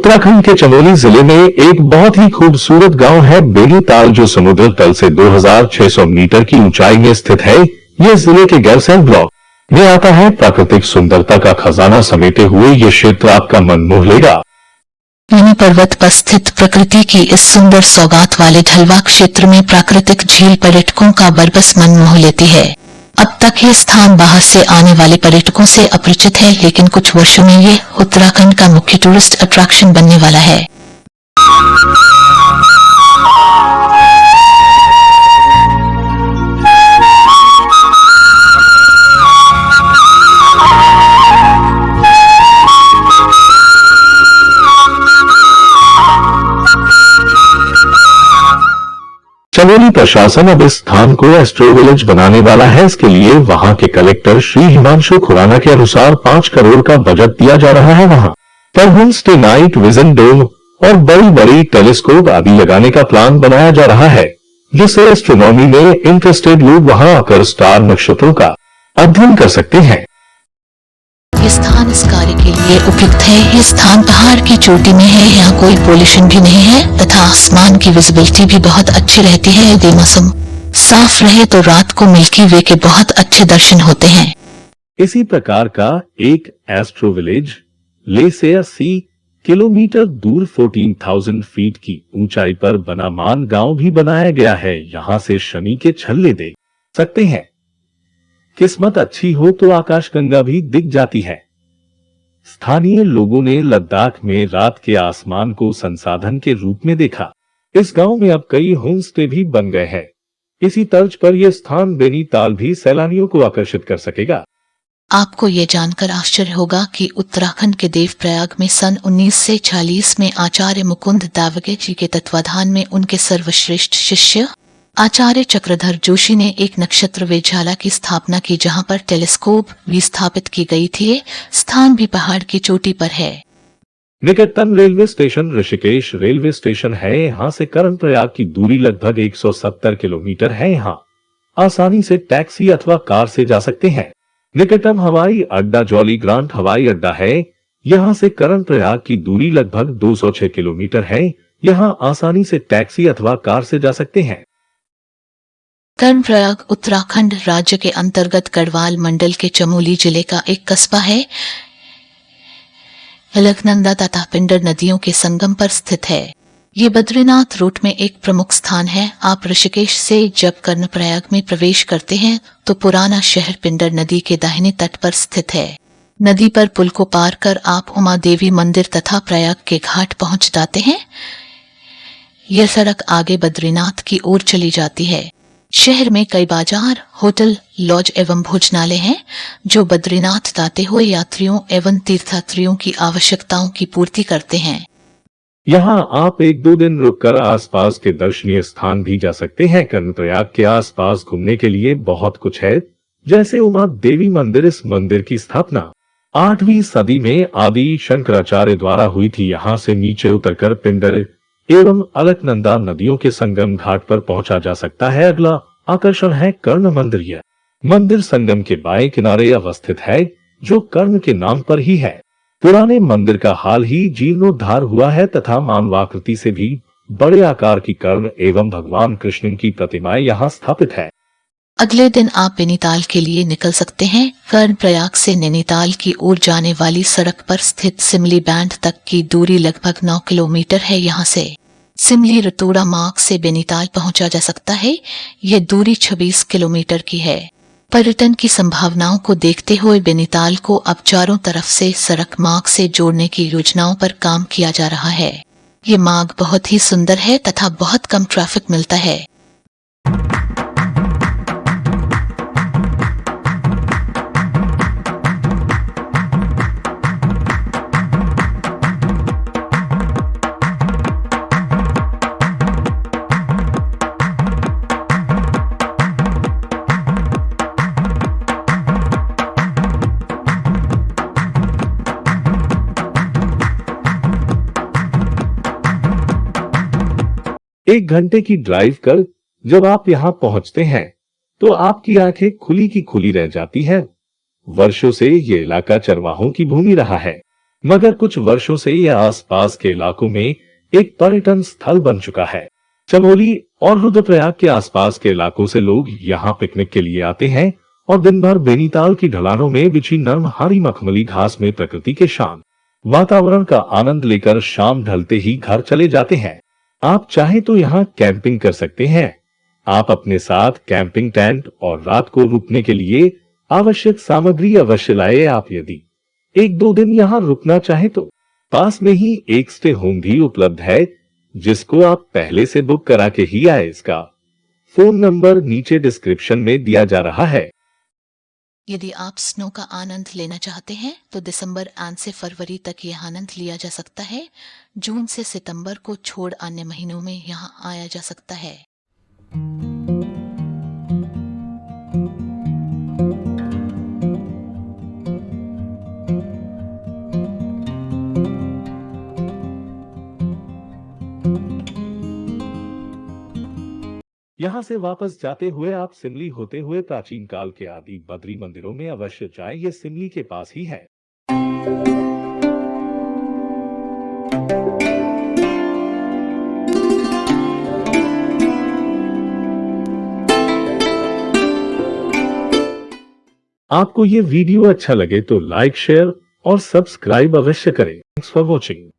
उत्तराखंड के चमोली जिले में एक बहुत ही खूबसूरत गांव है बेनीताल, जो समुद्र तल से 2600 मीटर की ऊंचाई में स्थित है। ये जिले के गैरसैंण ब्लॉक में आता है। प्राकृतिक सुंदरता का खजाना समेटे हुए ये क्षेत्र आपका मन मोह लेगा। मिनी पर्वत पर स्थित प्रकृति की इस सुंदर सौगात वाले ढलवा क्षेत्र में प्राकृतिक झील पर्यटकों का बरबस मन मोह लेती है। अब तक ये स्थान बाहर से आने वाले पर्यटकों से अपरिचित है, लेकिन कुछ वर्षों में ये उत्तराखंड का मुख्य टूरिस्ट अट्रैक्शन बनने वाला है। चमोली प्रशासन अब इस स्थान को एस्ट्रो विलेज बनाने वाला है। इसके लिए वहां के कलेक्टर श्री हिमांशु खुराना के अनुसार 5 करोड़ का बजट दिया जा रहा है। वहां पर होम स्टे, नाइट विजन डोम और बड़ी बड़ी टेलीस्कोप आदि लगाने का प्लान बनाया जा रहा है, जिससे एस्ट्रोनॉमी में इंटरेस्टेड लोग वहां आकर स्टार नक्षत्रों का अध्ययन कर सकते हैं। ये स्थान इस कार्य के लिए उपयुक्त है। ये स्थान पहाड़ की चोटी में है, यहाँ कोई पोल्यूशन भी नहीं है तथा आसमान की विजिबिलिटी भी बहुत अच्छी रहती है। यदि मौसम साफ रहे तो रात को मिल्की वे के बहुत अच्छे दर्शन होते हैं। इसी प्रकार का एक एस्ट्रो विलेज ले से 80 किलोमीटर दूर 14,000 फीट की ऊंचाई पर बना मान गांव भी बनाया गया है। यहाँ से शनि के छल्ले देख सकते हैं। किस्मत अच्छी हो तो आकाशगंगा भी दिख जाती है। स्थानीय लोगों ने लद्दाख में रात के आसमान को संसाधन के रूप में देखा। इस गांव में अब कई होम स्टे भी बन गए हैं। इसी तर्ज पर यह स्थान बेनीताल भी सैलानियों को आकर्षित कर सकेगा। आपको ये जानकर आश्चर्य होगा कि उत्तराखंड के देवप्रयाग में सन 1940 में आचार्य मुकुंद दावगे जी के तत्वाधान में उनके सर्वश्रेष्ठ शिष्य आचार्य चक्रधर जोशी ने एक नक्षत्र वेधशाला की स्थापना की, जहां पर टेलीस्कोप भी स्थापित की गई थी। स्थान भी पहाड़ की चोटी पर है। निकटतम railway station Rishikesh railway station है। यहाँ से कर्णप्रयाग की दूरी लगभग 170 किलोमीटर है। यहाँ आसानी से टैक्सी अथवा कार से जा सकते हैं। निकटतम हवाई अड्डा जॉली ग्रांट हवाई अड्डा है। यहाँ से कर्णप्रयाग की दूरी लगभग 206 किलोमीटर है। यहाँ आसानी से टैक्सी अथवा कार से जा सकते हैं। कर्णप्रयाग उत्तराखंड राज्य के अंतर्गत गढ़वाल मंडल के चमोली जिले का एक कस्बा है। अलकनंदा तथा पिंडर नदियों के संगम पर स्थित है। ये बद्रीनाथ रूट में एक प्रमुख स्थान है। आप ऋषिकेश से जब कर्णप्रयाग में प्रवेश करते हैं तो पुराना शहर पिंडर नदी के दाहिने तट पर स्थित है। नदी पर पुल को पार कर आप उमा देवी मंदिर तथा प्रयाग के घाट पहुंच जाते हैं। यह सड़क आगे बद्रीनाथ की ओर चली जाती है। शहर में कई बाजार, होटल, लॉज एवं भोजनालय हैं, जो बद्रीनाथ जाते हुए यात्रियों एवं तीर्थयात्रियों की आवश्यकताओं की पूर्ति करते हैं। यहाँ आप 1-2 दिन रुककर आसपास के दर्शनीय स्थान भी जा सकते हैं। कर्णप्रयाग के आसपास घूमने के लिए बहुत कुछ है, जैसे उमा देवी मंदिर। इस मंदिर की स्थापना 8वीं सदी में आदि शंकराचार्य द्वारा हुई थी। यहाँ से नीचे उतरकर पिंडर एवं अलकनंदा नदियों के संगम घाट पर पहुंचा जा सकता है। अगला आकर्षण है कर्ण मंदिर। यह मंदिर संगम के बाएं किनारे अवस्थित है, जो कर्ण के नाम पर ही है। पुराने मंदिर का हाल ही जीर्णोद्धार हुआ है तथा मानवाकृति से भी बड़े आकार की कर्ण एवं भगवान कृष्ण की प्रतिमाएं यहाँ स्थापित है। अगले दिन आप नैनीताल के लिए निकल सकते हैं। कर्णप्रयाग से नैनीताल की ओर जाने वाली सड़क पर स्थित सिमली बैंड तक की दूरी लगभग 9 किलोमीटर है। यहाँ से सिमली रतोड़ा मार्ग से बेनीताल पहुंचा जा सकता है। यह दूरी 26 किलोमीटर की है। पर्यटन की संभावनाओं को देखते हुए बेनीताल को अब चारों तरफ से सड़क मार्ग से जोड़ने की योजनाओं पर काम किया जा रहा है। ये मार्ग बहुत ही सुंदर है तथा बहुत कम ट्रैफिक मिलता है। एक घंटे की ड्राइव कर जब आप यहाँ पहुँचते हैं तो आपकी आंखें खुली की खुली रह जाती हैं। वर्षों से ये इलाका चरवाहों की भूमि रहा है। मगर कुछ वर्षों से यह आसपास के इलाकों में एक पर्यटन स्थल बन चुका है। चमोली और रुद्रप्रयाग के आसपास के इलाकों से लोग यहाँ पिकनिक के लिए आते हैं और दिन भर बेनीताल की ढलानों में बिछी नर्म हरी मखमली घास में प्रकृति के शांत वातावरण का आनंद लेकर शाम ढलते ही घर चले जाते हैं। आप चाहे तो यहाँ कैंपिंग कर सकते हैं। आप अपने साथ कैंपिंग टेंट और रात को रुकने के लिए आवश्यक सामग्री अवश्य लाए। आप यदि 1-2 दिन यहाँ रुकना चाहे तो पास में ही एक स्टे होम भी उपलब्ध है, जिसको आप पहले से बुक करा के ही आए। इसका फोन नंबर नीचे डिस्क्रिप्शन में दिया जा रहा है। यदि आप स्नो का आनंद लेना चाहते हैं तो दिसंबर एंड से फरवरी तक यह आनंद लिया जा सकता है। जून से सितंबर को छोड़ अन्य महीनों में यहां आया जा सकता है। यहाँ से वापस जाते हुए आप सिमली होते हुए प्राचीन काल के आदि बद्री मंदिरों में अवश्य जाएं। ये सिमली के पास ही है। आपको ये वीडियो अच्छा लगे तो लाइक, शेयर और सब्सक्राइब अवश्य करें। Thanks for watching.